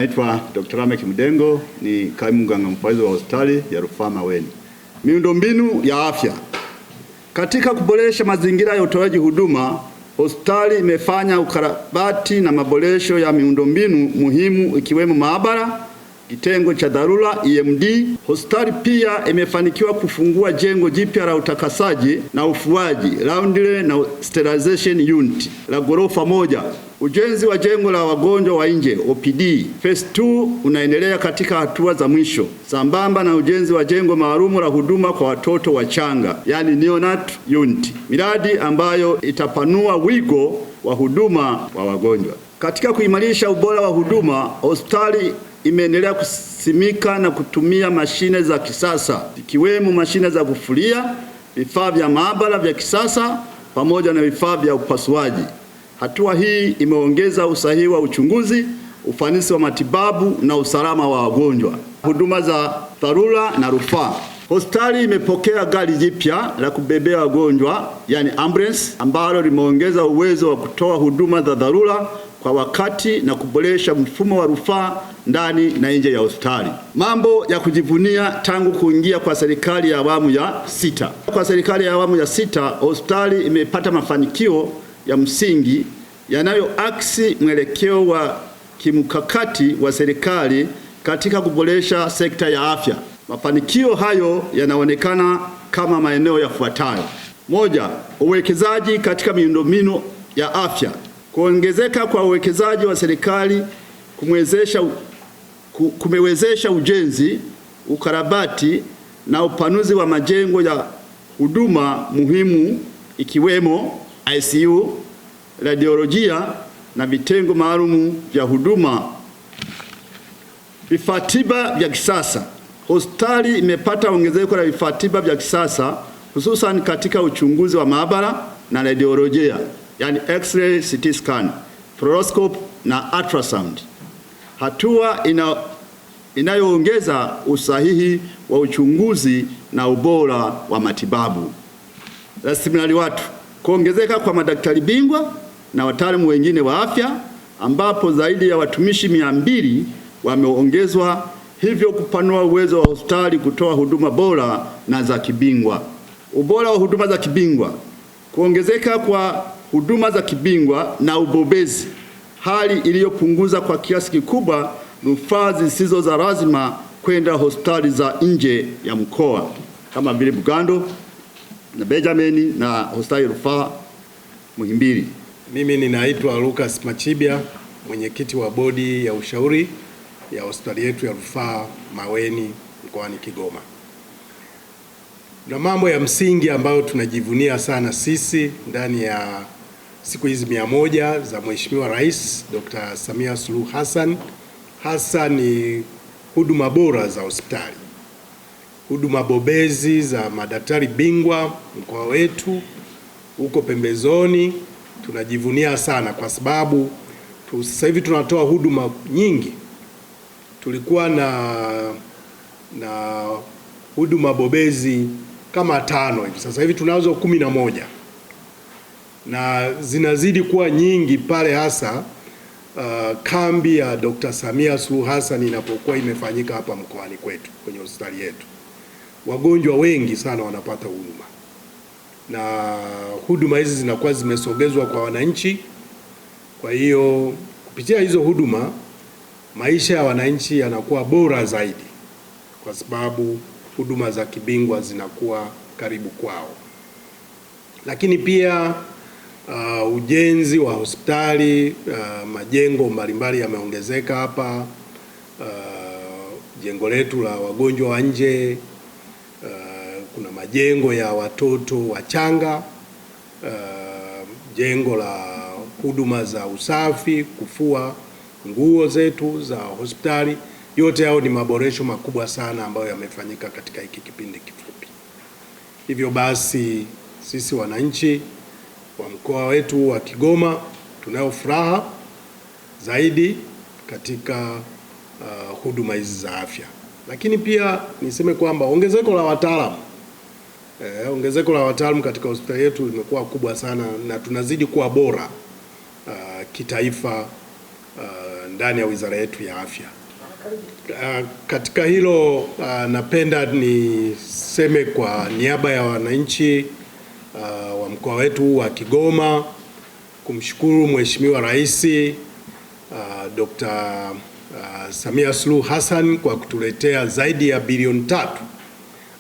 Naitwa Dr. Lameck Mdengo, ni kaimu mganga mfawidhi wa hospitali ya rufaa Maweni. Miundombinu ya afya. Katika kuboresha mazingira ya utoaji huduma, hospitali imefanya ukarabati na maboresho ya miundombinu muhimu ikiwemo maabara, kitengo cha dharura EMD. Hospitali pia imefanikiwa kufungua jengo jipya la utakasaji na ufuaji laundry na sterilization unit la ghorofa moja. Ujenzi wa jengo la wagonjwa wa nje OPD phase 2 unaendelea katika hatua za mwisho, sambamba na ujenzi wa jengo maalumu la huduma kwa watoto wachanga, yani neonat unit, miradi ambayo itapanua wigo wa huduma wa wagonjwa. Katika kuimarisha ubora wa huduma, hospitali imeendelea kusimika na kutumia mashine za kisasa ikiwemo mashine za kufulia, vifaa vya maabara vya kisasa pamoja na vifaa vya upasuaji. Hatua hii imeongeza usahihi wa uchunguzi, ufanisi wa matibabu na usalama wa wagonjwa. Huduma za dharura na rufaa. Hospitali imepokea gari jipya la kubebea wagonjwa, yani ambulance, ambalo limeongeza uwezo wa kutoa huduma za dharura kwa wakati na kuboresha mfumo wa rufaa ndani na nje ya hospitali. Mambo ya kujivunia tangu kuingia kwa serikali ya awamu ya 6. Kwa serikali ya awamu ya 6, hospitali imepata mafanikio ya msingi yanayoaksi mwelekeo wa kimkakati wa serikali katika kuboresha sekta ya afya. Mafanikio hayo yanaonekana kama maeneo yafuatayo. Moja, uwekezaji katika miundombinu ya afya. Kuongezeka kwa uwekezaji wa serikali kumewezesha ujenzi, ukarabati na upanuzi wa majengo ya huduma muhimu ikiwemo ICU, radiolojia na vitengo maalum vya huduma. Vifaa tiba vya kisasa. Hospitali imepata ongezeko la vifaa tiba vya kisasa hususan katika uchunguzi wa maabara na radiolojia, yani X-ray, CT scan, fluoroscope na ultrasound. Hatua inayoongeza usahihi wa uchunguzi na ubora wa matibabu. Rasilimali watu. Kuongezeka kwa madaktari bingwa na wataalamu wengine wa afya, ambapo zaidi ya watumishi 200 wameongezwa, hivyo kupanua uwezo wa hospitali kutoa huduma bora na za kibingwa. Ubora wa huduma za kibingwa. Kuongezeka kwa huduma za kibingwa na ubobezi, hali iliyopunguza kwa kiasi kikubwa rufaa zisizo za lazima kwenda hospitali za nje ya mkoa kama vile Bugando na Benjamin na hospitali rufaa Muhimbili. Mimi ninaitwa Lucas Machibia, mwenyekiti wa bodi ya ushauri ya hospitali yetu ya rufaa Maweni mkoani Kigoma. Na mambo ya msingi ambayo tunajivunia sana sisi ndani ya siku hizi 100 za Mheshimiwa Rais Dr. Samia Suluhu Hassan, hasa ni huduma bora za hospitali, huduma bobezi za madaktari bingwa. Mkoa wetu uko pembezoni, tunajivunia sana kwa sababu sasa hivi tunatoa huduma nyingi. Tulikuwa na huduma bobezi kama 5 hivi, sasa hivi tunazo 11 na zinazidi kuwa nyingi pale, hasa kambi ya Dr. Samia Suluhu Hassan inapokuwa imefanyika hapa mkoani kwetu kwenye hospitali yetu. Wagonjwa wengi sana wanapata huduma, na huduma hizi zinakuwa zimesogezwa kwa wananchi. Kwa hiyo kupitia hizo huduma, maisha ya wananchi yanakuwa bora zaidi, kwa sababu huduma za kibingwa zinakuwa karibu kwao. Lakini pia ujenzi wa hospitali, majengo mbalimbali yameongezeka hapa. Jengo letu la wagonjwa wa nje, kuna majengo ya watoto wachanga, jengo la huduma za usafi, kufua nguo zetu za hospitali. Yote hao ni maboresho makubwa sana ambayo yamefanyika katika hiki kipindi kifupi. Hivyo basi sisi wananchi wa mkoa wetu wa Kigoma tunayo furaha zaidi katika huduma hizi za afya. Lakini pia niseme kwamba ongezeko la wataalamu katika hospitali yetu limekuwa kubwa sana, na tunazidi kuwa bora kitaifa ndani ya wizara yetu ya afya. Katika hilo napenda niseme kwa niaba ya wananchi wa mkoa wetu wa Kigoma kumshukuru Mheshimiwa Rais Dr. Samia Suluhu Hassan kwa kutuletea zaidi ya bilioni 3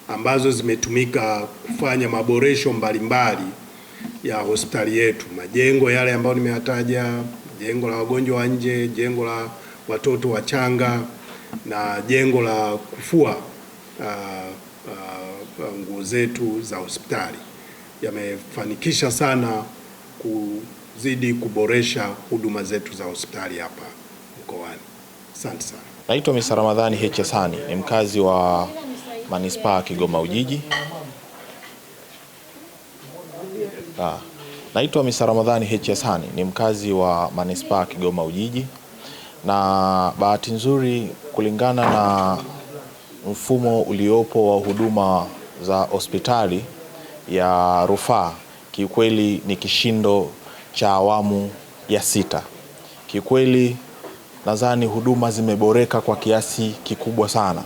ambazo zimetumika kufanya maboresho mbalimbali ya hospitali yetu. Majengo yale ambayo nimeyataja, jengo la wagonjwa wa nje, jengo la watoto wachanga na jengo la kufua nguo zetu za hospitali yamefanikisha sana kuzidi kuboresha huduma zetu za hospitali hapa mkoani. Asante sana. Naitwa Mr. Ramadhani H. Hassani, ni mkazi wa Manispaa Kigoma Ujiji. Naitwa Mr. Ramadhani H. Hassani, ni mkazi wa Manispaa Kigoma Ujiji, na bahati nzuri kulingana na mfumo uliopo wa huduma za hospitali ya rufaa, kiukweli ni kishindo cha awamu ya 6. Kiukweli nadhani huduma zimeboreka kwa kiasi kikubwa sana.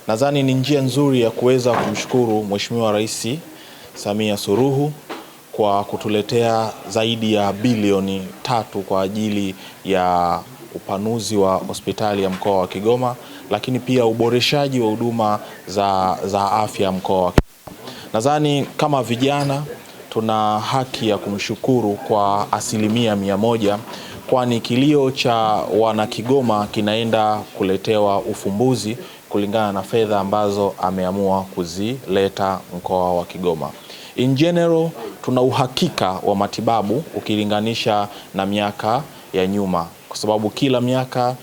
Nadhani ni njia nzuri ya kuweza kumshukuru Mheshimiwa Rais Samia Suluhu kwa kutuletea zaidi ya bilioni 3 kwa ajili ya upanuzi wa hospitali ya mkoa wa Kigoma, lakini pia uboreshaji wa huduma za afya mkoa wa Kigoma. Nadhani kama vijana tuna haki ya kumshukuru kwa 100%, kwani kilio cha wana Kigoma kinaenda kuletewa ufumbuzi kulingana na fedha ambazo ameamua kuzileta mkoa wa Kigoma. In general, tuna uhakika wa matibabu ukilinganisha na miaka ya nyuma, kwa sababu kila miaka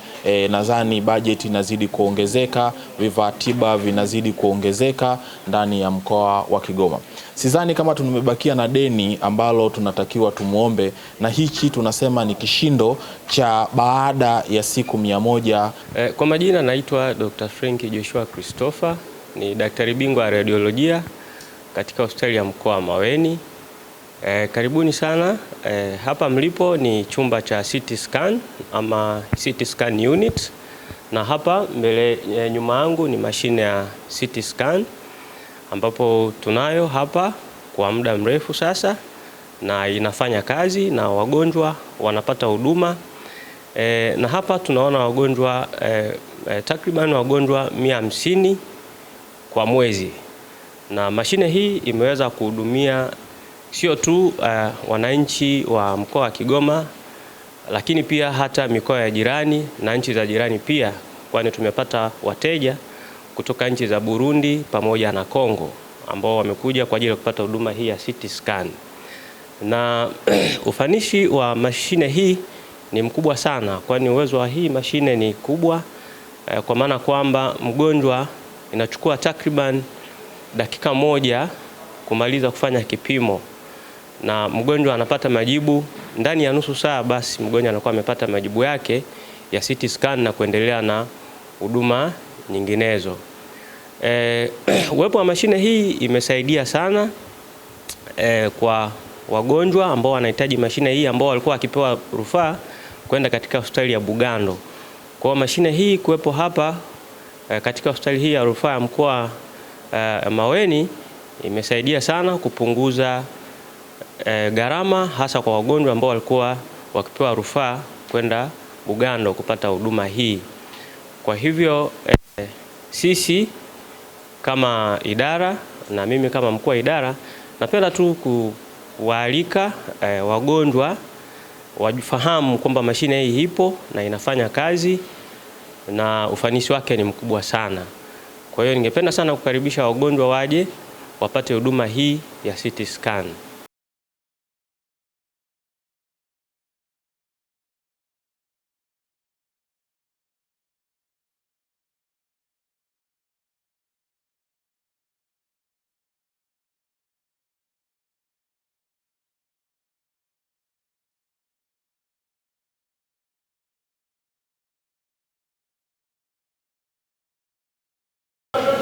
nadhani bajeti inazidi kuongezeka, vifaa tiba vinazidi kuongezeka ndani ya mkoa wa Kigoma. Sidhani kama tumebakia na deni ambalo tunatakiwa tumuombe, na hichi tunasema ni kishindo cha baada ya siku 100. Kwa majina naitwa Dr. Frank Joshua Christopher, ni daktari bingwa wa radiolojia katika hospitali ya mkoa wa Maweni. Karibuni sana. Hapa mlipo ni chumba cha CT scan ama CT scan unit, na hapa mbele nyuma yangu ni mashine ya CT scan ambapo tunayo hapa kwa muda mrefu sasa na inafanya kazi na wagonjwa wanapata huduma. Na hapa tunaona wagonjwa takriban wagonjwa 150 kwa mwezi, na mashine hii imeweza kuhudumia sio tu wananchi wa mkoa wa Kigoma, lakini pia hata mikoa ya jirani na nchi za jirani pia, kwani tumepata wateja kutoka nchi za Burundi pamoja na Kongo ambao wamekuja kwa ajili ya kupata huduma hii ya CT scan. Na ufanisi wa mashine hii ni mkubwa sana, kwani uwezo wa hii mashine ni kubwa, kwa maana kwamba mgonjwa inachukua takriban dakika 1 kumaliza kufanya kipimo, na mgonjwa anapata majibu ndani ya nusu saa. Basi mgonjwa anakuwa amepata majibu yake ya CT scan na kuendelea na huduma nyinginezo. Uwepo wa mashine hii imesaidia sana kwa wagonjwa ambao wanahitaji mashine hii, ambao walikuwa wakipewa rufaa kwenda katika hospitali ya Bugando. Kwa mashine hii kuwepo hapa katika hospitali hii ya rufaa ya mkoa Maweni imesaidia sana kupunguza gharama, hasa kwa wagonjwa ambao walikuwa wakipewa rufaa kwenda Bugando kupata huduma hii. Kwa hivyo sisi kama idara na mimi kama mkuu wa idara napenda tu kuwaalika wagonjwa wafahamu kwamba mashine hii ipo na inafanya kazi na ufanisi wake ni mkubwa sana. Kwa hiyo ningependa sana kukaribisha wagonjwa waje wapate huduma hii ya CT scan.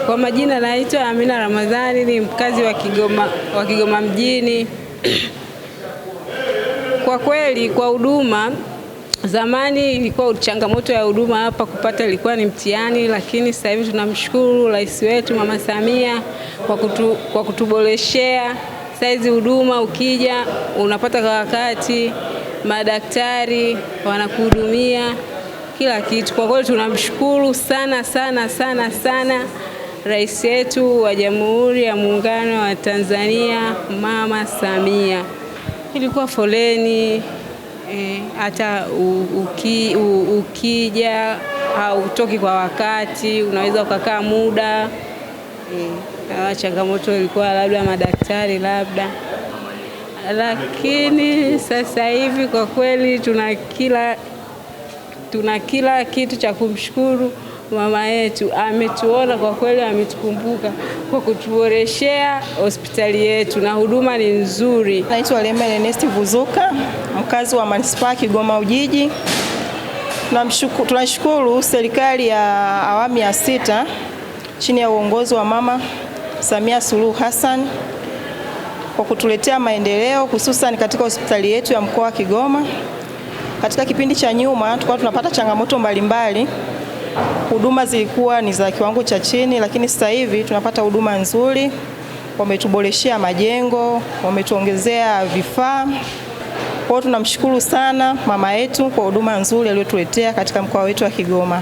Kwa majina naitwa Amina Ramadhani, ni mkazi wa Kigoma mjini. Kwa kweli kwa huduma Zamani ilikuwa changamoto ya huduma hapa kupata ilikuwa ni mtihani, lakini sasa hivi tunamshukuru Rais wetu Mama Samia kwa kutuboreshea. Saizi huduma ukija unapata kwa wakati, madaktari wanakuhudumia kila kitu. Kwa kweli tunamshukuru sana sana sana sana Rais wetu wa Jamhuri ya Muungano wa Tanzania Mama Samia. Ilikuwa foleni, hata ukija hautoki kwa wakati, unaweza ukakaa muda. Changamoto ilikuwa labda madaktari labda, lakini sasa hivi kwa kweli tuna kila kitu cha kumshukuru mama yetu. Ametuona kwa kweli, ametukumbuka kwa kutuboreshea hospitali yetu na huduma ni nzuri. Naitwa Lema Ernest Vuzuka, mkazi wa Manispaa Kigoma Ujiji. Tunashukuru serikali ya awamu ya 6 chini ya uongozi wa Mama Samia Suluhu Hassan kwa kutuletea maendeleo hususan katika hospitali yetu ya mkoa wa Kigoma. Katika kipindi cha nyuma tulikuwa tunapata changamoto mbalimbali. Huduma zilikuwa ni za kiwango cha chini, lakini sasa hivi tunapata huduma nzuri. Wametuboreshea majengo, wametuongezea vifaa. Kwa hiyo tunamshukuru sana mama yetu kwa huduma nzuri aliyotuletea katika mkoa wetu wa Kigoma.